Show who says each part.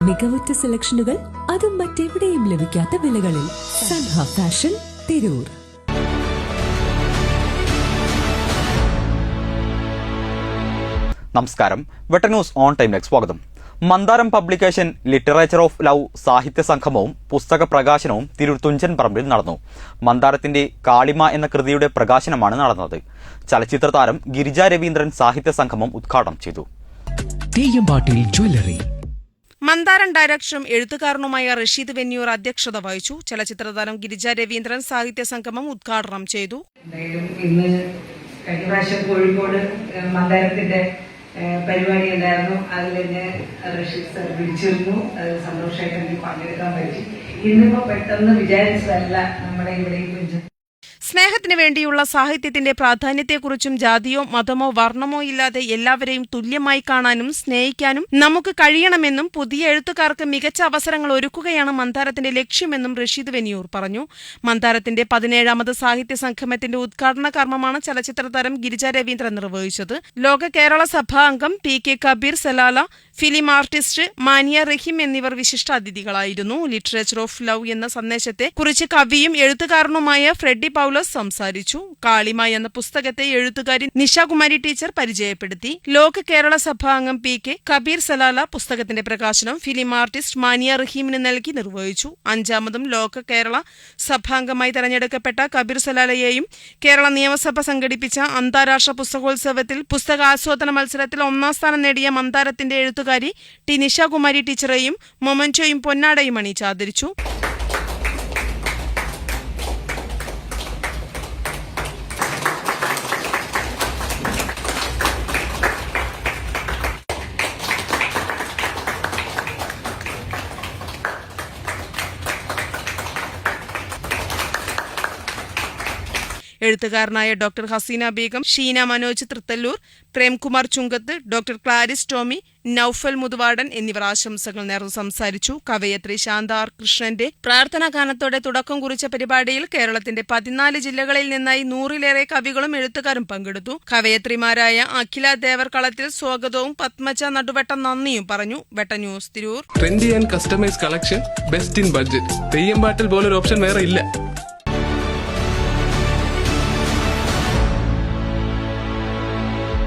Speaker 1: മികവുറ്റ സെലക്ഷനുകൾ, അതും മറ്റെവിടെയും ലഭിക്കാത്ത വിലകളിൽ. സൻഹ ഫാഷൻ, തിരൂർ.
Speaker 2: നമസ്കാരം. വെട്ടർ ന്യൂസ് ഓൺ ടൈമിലേക്ക് സ്വാഗതം. മന്ദാരം പബ്ലിക്കേഷൻ ലിറ്ററേച്ചർ ഓഫ് ലവ് സാഹിത്യ സംഗമവും പുസ്തക പ്രകാശനവും തിരൂർ തുഞ്ചൻ പറമ്പിൽ നടന്നു. മന്ദാരത്തിന്റെ കാളിമ എന്ന കൃതിയുടെ പ്രകാശനമാണ് നടന്നത്. ചലച്ചിത്ര താരം ഗിരിജ രവീന്ദ്രൻ സാഹിത്യ സംഗമം ഉദ്ഘാടനം ചെയ്തു.
Speaker 3: മന്ദാരം ഡയറക്ടറും എഴുത്തുകാരനുമായ റഷീദ് വെന്നിയൂർ അധ്യക്ഷത വഹിച്ചു. ചലച്ചിത്ര താരം ഗിരിജ രവീന്ദ്രൻ സാഹിത്യ സംഗമം ഉദ്ഘാടനം ചെയ്തു.
Speaker 4: ഇന്ന് കഴിഞ്ഞ പ്രാവശ്യം കോഴിക്കോട് മന്ദാരത്തിന്റെ പരിപാടി ഉണ്ടായിരുന്നു. അതിൽ എന്നെ റഷീദ് സർ വിളിച്ചിരുന്നു. അത് സന്തോഷമായിട്ട് എനിക്ക് പങ്കെടുക്കാൻ പറ്റി. ഇന്നിപ്പോ പെട്ടെന്ന് വിചാരിച്ചതല്ല നമ്മുടെ ഇവിടെ
Speaker 3: സ്നേഹത്തിന് വേണ്ടിയുള്ള സാഹിത്യത്തിന്റെ പ്രാധാന്യത്തെക്കുറിച്ചും ജാതിയോ മതമോ വർണ്ണമോ ഇല്ലാതെ എല്ലാവരെയും തുല്യമായി കാണാനും സ്നേഹിക്കാനും നമുക്ക് കഴിയണമെന്നും പുതിയ എഴുത്തുകാർക്ക് മികച്ച അവസരങ്ങൾ ഒരുക്കുകയാണ് മന്ദാരത്തിന്റെ ലക്ഷ്യമെന്നും റഷീദ് വെന്നിയൂർ പറഞ്ഞു. മന്ദാരത്തിന്റെ 17ാമത് സാഹിത്യ സംഗമത്തിന്റെ ഉദ്ഘാടന കർമ്മമാണ് ചലച്ചിത്ര താരം ഗിരിജ രവീന്ദ്രൻ നിർവഹിച്ചത്. ലോക കേരള സഭാ അംഗം PK Kabeer Salala, film artist Maniya Rahim എന്നിവർ വിശിഷ്ടാതിഥികളായിരുന്നു. ലിറ്ററേച്ചർ ഓഫ് ലവ് എന്ന സന്ദേശത്തെ കുറിച്ച് കവിയും എഴുത്തുകാരനുമായ ഫ്രെഡി പൗലോസ് സംസാരിച്ചു. കാളിമ എന്ന പുസ്തകത്തെ എഴുത്തുകാരി നിഷാകുമാരി ടീച്ചർ പരിചയപ്പെടുത്തി. ലോക കേരള സഭാ അംഗം PK കബീർ സലാല പുസ്തകത്തിന്റെ പ്രകാശനം ഫിലിം ആർട്ടിസ്റ്റ് മാനിയ റഹീമിന് നൽകി നിർവഹിച്ചു. 5ാമതും ലോക കേരള സഭാംഗമായി തെരഞ്ഞെടുക്കപ്പെട്ട കബീർ സലാലയെയും കേരള നിയമസഭ സംഘടിപ്പിച്ച അന്താരാഷ്ട്ര പുസ്തകോത്സവത്തിൽ പുസ്തകാസ്വാദന മത്സരത്തിൽ 1ാം സ്ഥാനം നേടിയ മന്ദാരത്തിന്റെ എഴുത്തുകാരി ടി നിഷാകുമാരി ടീച്ചറെയും മൊമന്റോയും പൊന്നാടയും അണിയിച്ചാദരിച്ചു. എഴുത്തുകാരനായ ഡോക്ടർ ഹസീന ബീഗം, ഷീന മനോജ് തൃത്തല്ലൂർ, പ്രേംകുമാർ ചുങ്കത്ത്, ഡോക്ടർ ക്ലാരിസ് ടോമി, നൌഫൽ മുതുവാടൻ എന്നിവർ ആശംസകൾ നേർന്നു സംസാരിച്ചു. കവയത്രി ശാന്ത ആർ കൃഷ്ണന്റെ പ്രാർത്ഥനാ ഗാനത്തോടെ തുടക്കം കുറിച്ച പരിപാടിയിൽ കേരളത്തിന്റെ 14 ജില്ലകളിൽ നിന്നായി 100ലേറെ കവികളും എഴുത്തുകാരും പങ്കെടുത്തു. കവയത്രിമാരായ അഖില ദേവർകളത്തിൽ സ്വാഗതവും പത്മജ നടുവട്ടം നന്ദിയും പറഞ്ഞു. വെട്ടർ news, Tirur.
Speaker 5: Trendy and customise collection, best in budget. തെയ്യം പാട്ടിൽ പോലൊരു ഓപ്ഷൻ വേറെ ഇല്ല.